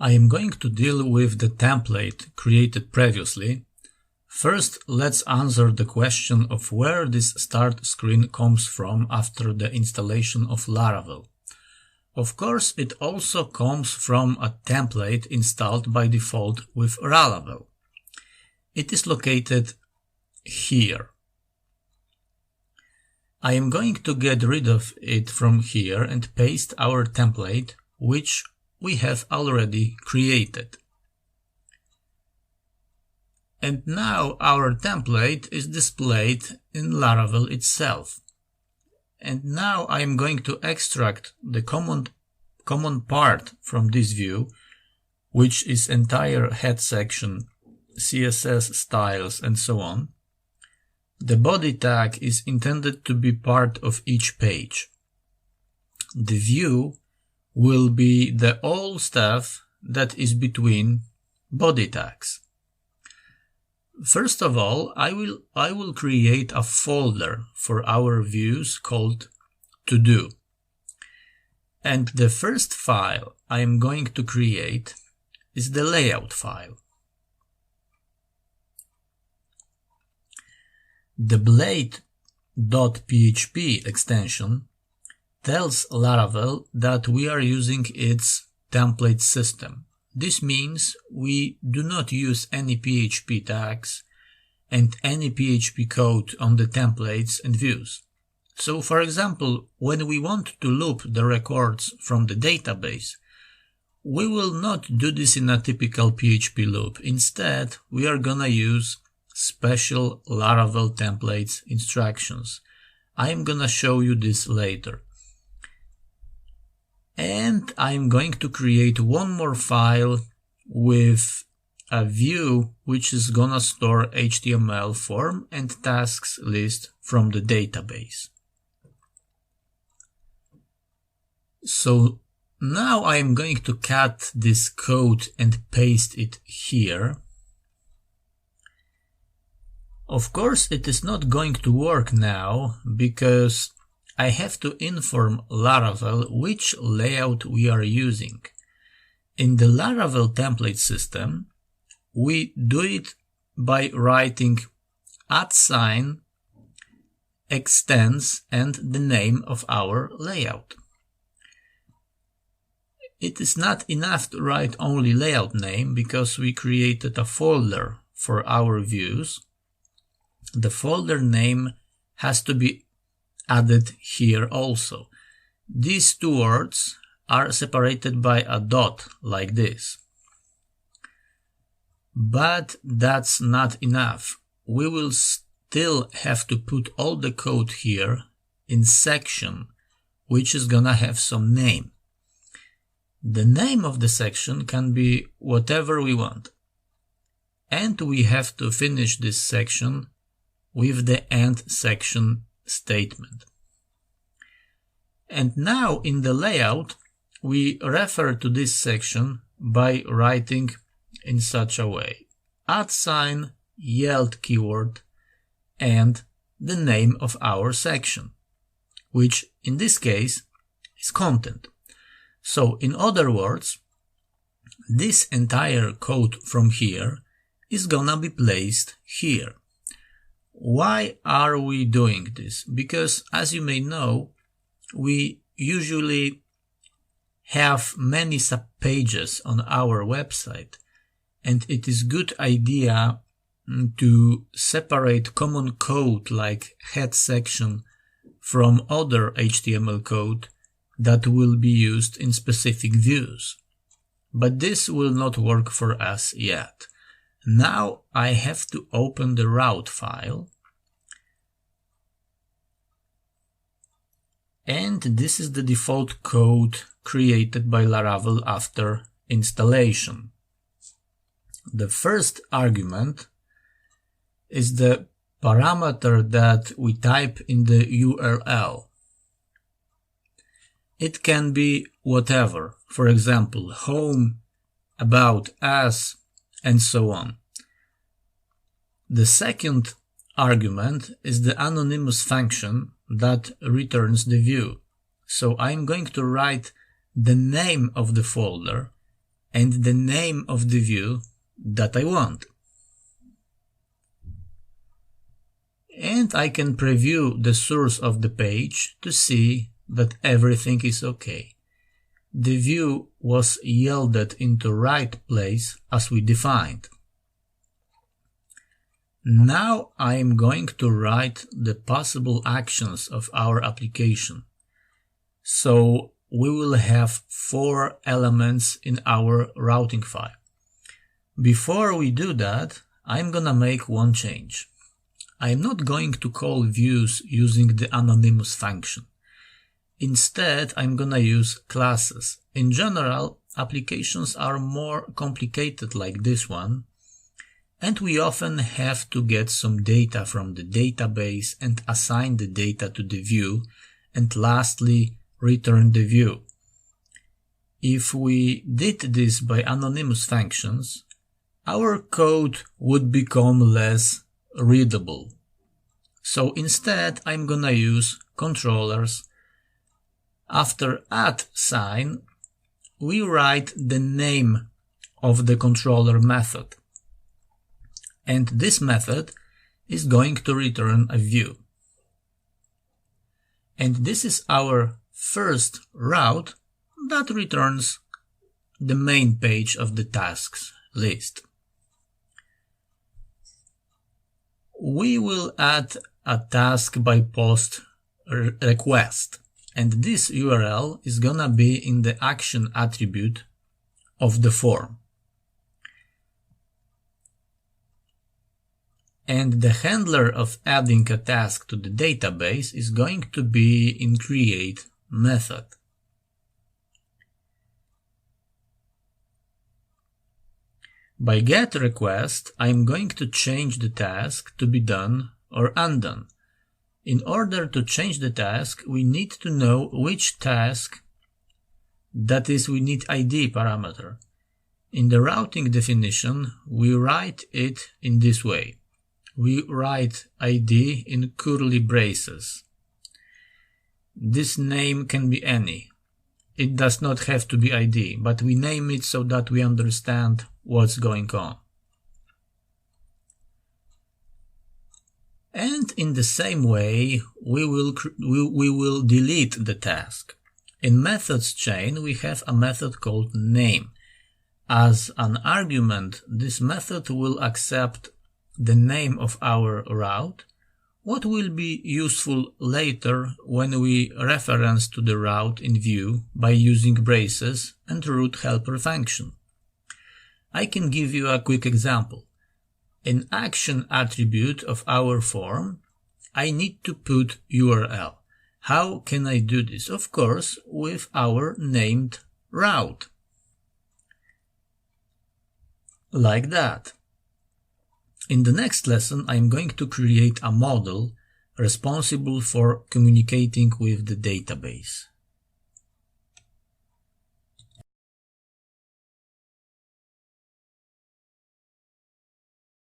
I am going to deal with the template created previously. First, let's answer the question of where this start screen comes from after the installation of Laravel. Of course, it also comes from a template installed by default with Laravel. It is located here. I am going to get rid of it from here and paste our template, which we have already created. And now our template is displayed in Laravel itself. And now I am going to extract the common part from this view, which is entire head section, CSS styles and so on. The body tag is intended to be part of each page. The view will be the all stuff that is between body tags. First of all, I will create a folder for our views called To Do. And the first file I am going to create is the layout file. The blade.php extension tells Laravel that we are using its template system. This means we do not use any PHP tags and any PHP code on the templates and views. So, for example, when we want to loop the records from the database, we will not do this in a typical PHP loop. Instead, we are gonna use special Laravel templates instructions. I am gonna show you this later. And I'm going to create one more file with a view which is gonna store HTML form and tasks list from the database. So now I'm going to cut this code and paste it here. Of course, it is not going to work now because I have to inform Laravel which layout we are using. In the Laravel template system, we do it by writing @ extends and the name of our layout. It is not enough to write only layout name because we created a folder for our views. The folder name has to be added here also. These two words are separated by a dot like this. But that's not enough. We will still have to put all the code here in section, which is gonna have some name. The name of the section can be whatever we want. And we have to finish this section with the end section statement. And now in the layout, we refer to this section by writing in such a way: @ yield keyword and the name of our section, which in this case is content. So in other words, this entire code from here is gonna be placed here. Why are we doing this? Because, as you may know, we usually have many subpages on our website, and it is good idea to separate common code like head section from other HTML code that will be used in specific views. But this will not work for us yet. Now I have to open the route file, and this is the default code created by Laravel after installation. The first argument is the parameter that we type in the URL. It can be whatever, for example, home, about us, and so on. The second argument is the anonymous function that returns the view. So I'm going to write the name of the folder and the name of the view that I want. And I can preview the source of the page to see that everything is okay. The view was yielded into right place as we defined. Now I am going to write the possible actions of our application. So we will have 4 elements in our routing file. Before we do that, I'm gonna make one change. I'm not going to call views using the anonymous function. Instead, I'm gonna use classes. In general, applications are more complicated like this one, and we often have to get some data from the database and assign the data to the view, and lastly, return the view. If we did this by anonymous functions, our code would become less readable. So instead, I'm gonna use controllers. After add sign, we write the name of the controller method. And this method is going to return a view. And this is our first route that returns the main page of the tasks list. We will add a task by post request, and this URL is gonna be in the action attribute of the form. And the handler of adding a task to the database is going to be in create method. By get request, I'm going to change the task to be done or undone. In order to change the task, we need to know which task, that is, we need ID parameter. In the routing definition, we write it in this way. We write ID in curly braces. This name can be any. It does not have to be ID, but we name it so that we understand what's going on. And in the same way, we will delete the task. In methods chain, we have a method called name. As an argument, this method will accept the name of our route, what will be useful later when we reference to the route in view by using braces and root helper function. I can give you a quick example. In action attribute of our form, I need to put URL. How can I do this? Of course, with our named route. Like that. In the next lesson, I'm going to create a model responsible for communicating with the database.